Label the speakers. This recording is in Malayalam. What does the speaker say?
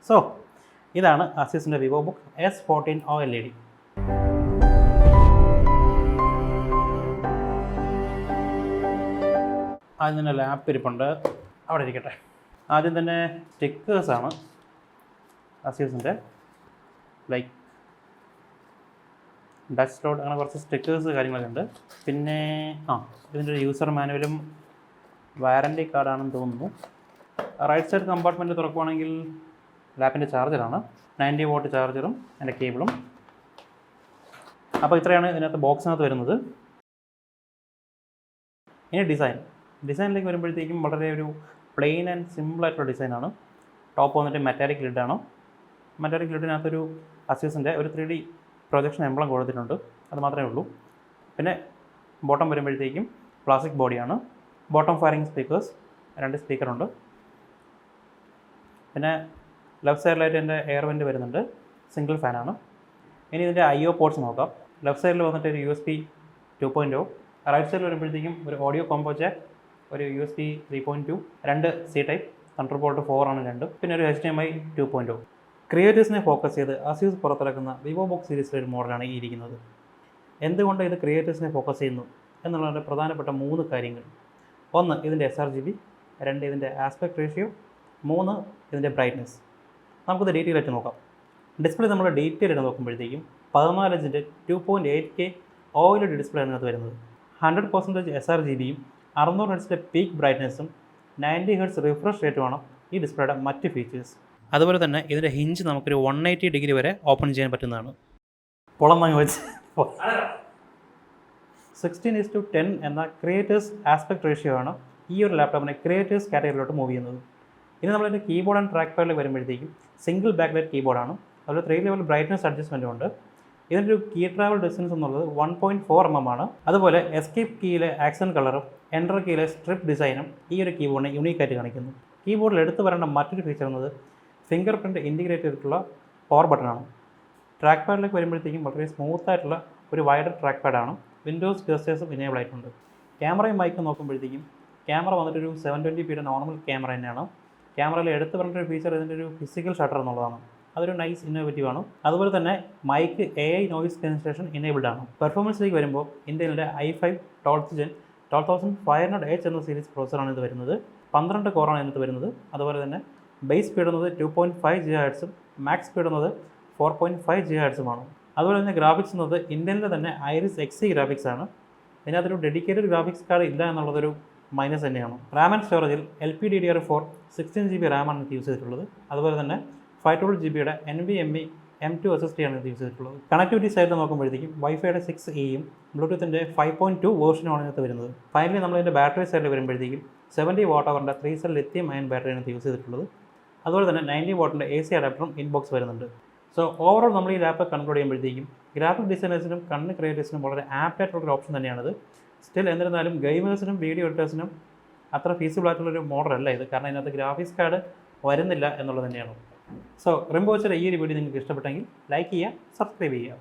Speaker 1: സോ ഇതാണ് അസ്യൂസിൻ്റെ വിവോബുക്ക് S14 OLED. ആദ്യം തന്നെ ലാപ്പ് ഇരിപ്പുണ്ട്, അവിടെ ഇരിക്കട്ടെ. ആദ്യം തന്നെ സ്റ്റിക്കേഴ്സാണ് അസ്യൂസിൻ്റെ, ലൈക്ക് ഡച്ച് ലോഡ്, അങ്ങനെ കുറച്ച് സ്റ്റിക്കേഴ്സ് കാര്യങ്ങളൊക്കെ ഉണ്ട്. പിന്നെ ഇതിൻ്റെ ഒരു യൂസർ മാനുവലും വാറൻറ്റി കാർഡാണെന്ന് തോന്നുന്നു. റൈറ്റ് സൈഡ് കമ്പാർട്ട്മെൻറ്റ് തുറക്കുവാണെങ്കിൽ ലാപ്പിൻ്റെ ചാർജറാണ്, 90 വാട്ട് ചാർജറും അതിൻ്റെ കേബിളും. അപ്പോൾ ഇത്രയാണ് ഇതിനകത്ത് ബോക്സിനകത്ത് വരുന്നത്. ഇനി ഡിസൈനിലേക്ക് വരുമ്പോഴത്തേക്കും വളരെ ഒരു പ്ലെയിൻ ആൻഡ് സിമ്പിളായിട്ടുള്ള ഡിസൈനാണ്. ടോപ്പ് വന്നിട്ട് മെറ്റാലിക് ലിഡാണ്. മെറ്റാലിക് ലിഡിനകത്തൊരു അസ്യൂസിൻ്റെ ഒരു 3D പ്രൊജക്ഷൻ എംബ്ലം കൊടുത്തിട്ടുണ്ട്, അത് മാത്രമേ ഉള്ളൂ. പിന്നെ ബോട്ടം വരുമ്പോഴത്തേക്കും പ്ലാസ്റ്റിക് ബോഡിയാണ്. ബോട്ടം ഫയറിംഗ് സ്പീക്കേഴ്സ്, 2 സ്പീക്കറുണ്ട്. പിന്നെ ലെഫ്റ്റ് സൈഡിലായിട്ട് എൻ്റെ എയർ വെൻ്റ് വരുന്നുണ്ട്, സിംഗിൾ ഫാനാണ്. ഇനി ഇതിൻ്റെ IO പോർട്ട്സ് നോക്കാം. ലെഫ്റ്റ് സൈഡിൽ വന്നിട്ട് ഒരു USB 2.0, റൈറ്റ് സൈഡിൽ വരുമ്പോഴത്തേക്കും ഒരു ഓഡിയോ കോംബോ ജാക്ക്, ഒരു USB 3.2, 2 C ടൈപ്പ്, തണ്ടർബോൾട്ട് 4 ആണ് 2, പിന്നെ ഒരു HDMI 2.0. ക്രിയേറ്റേഴ്സിനെ ഫോക്കസ് ചെയ്ത് അസ്യൂസ് പുറത്തിറക്കുന്ന വിവോബുക്ക് സീരീസിലെ ഒരു മോഡലാണ് ഈ ഇരിക്കുന്നത്. എന്തുകൊണ്ട് ഇത് ക്രിയേറ്റേഴ്സിനെ ഫോക്കസ് ചെയ്യുന്നു എന്നുള്ളതിൻ്റെ പ്രധാനപ്പെട്ട 3 കാര്യങ്ങൾ. 1 ഇതിൻ്റെ SRGB, 2 ഇതിൻ്റെ ആസ്പെക്ട് റേഷ്യോ, 3 ഇതിൻ്റെ ബ്രൈറ്റ്നസ്. നമുക്കിത് ഡീറ്റെയിൽ ആയിട്ട് നോക്കാം. ഡിസ്പ്ലേ നമ്മൾ ഡീറ്റെയിൽ ആയിട്ട് നോക്കുമ്പോഴത്തേക്കും 14 ഇഞ്ചിൻ്റെ 2.8K OLED ഡിസ്പ്ലേ അതിനകത്ത് വരുന്നത്. 100% SRGBയും 600 ഹെർട്സിൻ്റെ പീക്ക് ബ്രൈറ്റ്നസ്സും 90 ഹെർട്സ് റിഫ്രഷ് റേറ്റുമാണ് ഈ ഡിസ്പ്ലേയുടെ മറ്റ് ഫീച്ചേഴ്സ്. അതുപോലെ തന്നെ ഇതിൻ്റെ ഹിഞ്ച് നമുക്കൊരു 180 ഡിഗ്രി വരെ ഓപ്പൺ ചെയ്യാൻ പറ്റുന്നതാണ്. പൊളം വാങ്ങി വെച്ച് 16:10 എന്ന ക്രിയേറ്റേഴ്സ് ആസ്പെക്ട് റേഷ്യോ ആണ് ഈ ഒരു ലാപ്ടോപ്പിനെ ക്രിയേറ്റേഴ്സ് കാറ്റഗറിയിലോട്ട് മൂവ് ചെയ്യുന്നത്. ഇനി നമ്മളതിൻ്റെ കീബോർഡ് ആൻഡ് ട്രാക്ക് പാഡിലേക്ക് വരുമ്പോഴത്തേക്കും സിംഗിൾ ബാക്ക്ലൈറ്റ് കീബോർഡാണ്. അതുപോലെ 3 ലെവൽ ബ്രൈറ്റ്നസ് അഡ്ജസ്റ്റ്മെൻറ്റും ഉണ്ട്. ഇതിൻ്റെ ഒരു കീ ട്രാവൽ ഡിസ്റ്റൻസ് എന്നുള്ളത് 1.4 mm ആണ്. അതുപോലെ എസ്കേപ്പ് കീയിലെ ആക്സൻ കളറും എൻ്റർ കീയിലെ സ്ട്രിപ്പ് ഡിസൈനും ഈ ഒരു കീബോർഡിനെ യൂണീക്കായിട്ട് കാണിക്കുന്നു. കീബോർഡിൽ എടുത്തു വരേണ്ട മറ്റൊരു ഫീച്ചർ എന്നത് ഫിംഗർ പ്രിൻറ്റ് ഇൻറ്റിഗ്രേറ്റ് ചെയ്തിട്ടുള്ള പവർ ബട്ടണാണ്. ട്രാക്ക് പാഡിലേക്ക് വരുമ്പോഴത്തേക്കും വളരെ സ്മൂത്തായിട്ടുള്ള ഒരു വൈഡർ ട്രാക്ക് പാഡാണ്. വിൻഡോസ് ജസ്റ്റേഴ്സും ഇനേബിൾ ആയിട്ടുണ്ട്. ക്യാമറയും മൈക്കും നോക്കുമ്പോഴത്തേക്കും ക്യാമറ വന്നിട്ടൊരു 720p നോർമൽ ക്യാമറ തന്നെയാണ്. ക്യാമറയിൽ എടുത്തു പറഞ്ഞ ഒരു ഫീച്ചർ ഇതിൻ്റെ ഒരു ഫിസിക്കൽ ഷട്ടർ എന്നുള്ളതാണ്. അതൊരു നൈസ് ഇന്നോവേറ്റീവ് ആണ്. അതുപോലെ തന്നെ mic AI noise cancellation enabled ആണ്. പെർഫോമൻസിലേക്ക് വരുമ്പോൾ ഇന്ത്യയിലെ i5 12th Gen 12500H എന്ന സീരീസ് പ്രോസറാണ് ഇത് വരുന്നത്. 12 കോറാണ് ഇതിനകത്ത് വരുന്നത്. അതുപോലെ തന്നെ ബേസ് സ്പീഡ് എന്നത് 2.5 GHz, മാക്സ് സ്പീഡ് എന്നത് 4.5 GHz ആണ്. അതുപോലെ തന്നെ ഗ്രാഫിക്സ് എന്നത് ഇന്ത്യയിലെ തന്നെ ഐറിസ് XE ഗ്രാഫിക്സ് ആണ്. ഇതിനകത്തൊരു ഡെഡിക്കേറ്റഡ് ഗ്രാഫിക്സ് കാർഡ് ഇല്ല എന്നുള്ളതൊരു മൈനസ് തന്നെയാണ്. റാം ആൻഡ് സ്റ്റോറേജിൽ LPDDR4 16GB റാമാണ് ഇത് യൂസ് ചെയ്തിട്ടുള്ളത്. അതുപോലെ തന്നെ 512GBയുടെ NVMe M2 SSD ആണ് ഇത് യൂസ് ചെയ്തിട്ടുള്ളത്. കണക്ടിവിറ്റി സൈഡിൽ നോക്കുമ്പോഴത്തേക്കും വൈഫൈയുടെ 6Eയും ബ്ലൂടൂത്തിൻ്റെ 5.2 വേർഷനുമാണ് ഇതിനകത്ത് വരുന്നത്. ഫൈനലി നമ്മളിതിൻ്റെ ബാറ്ററി സൈഡിൽ വരുമ്പോഴത്തേക്കും 70 Wh three cell lithium ion ബാറ്ററിയാണ് ഇത് യൂസ് ചെയ്തിട്ടുള്ളത്. അതുപോലെ തന്നെ 90 വാട്ടിൻ്റെ AC അഡാപ്റ്ററും ഇൻബോക്സ് വരുന്നുണ്ട്. സോ ഓവറോൾ നമ്മൾ ഈ ലാപ്പ് കൺക്ലൂഡ് ചെയ്യുമ്പോഴത്തേക്കും ഗ്രാഫിക് ഡിസൈനേഴ്സിനും ക്രിയേറ്റേഴ്സിനും വളരെ ആപ്റ്റായിട്ടുള്ളൊരു ഓപ്ഷൻ തന്നെയാണിത്. സ്റ്റിൽ എന്നിരുന്നാലും ഗെയിമേഴ്സിനും വീഡിയോ എഡിറ്റേഴ്സിനും അത്ര ഫീസിബിൾ ആയിട്ടുള്ളൊരു മോഡലല്ല ഇത്, കാരണം ഇതിനകത്ത് ഗ്രാഫിക്സ് കാർഡ് വരുന്നില്ല എന്നുള്ളത് തന്നെയാണ്. സോ റിംപോച്ചിൻ്റെ ഈ ഒരു വീഡിയോ നിങ്ങൾക്ക് ഇഷ്ടപ്പെട്ടെങ്കിൽ ലൈക്ക് ചെയ്യുക, സബ്സ്ക്രൈബ് ചെയ്യുക.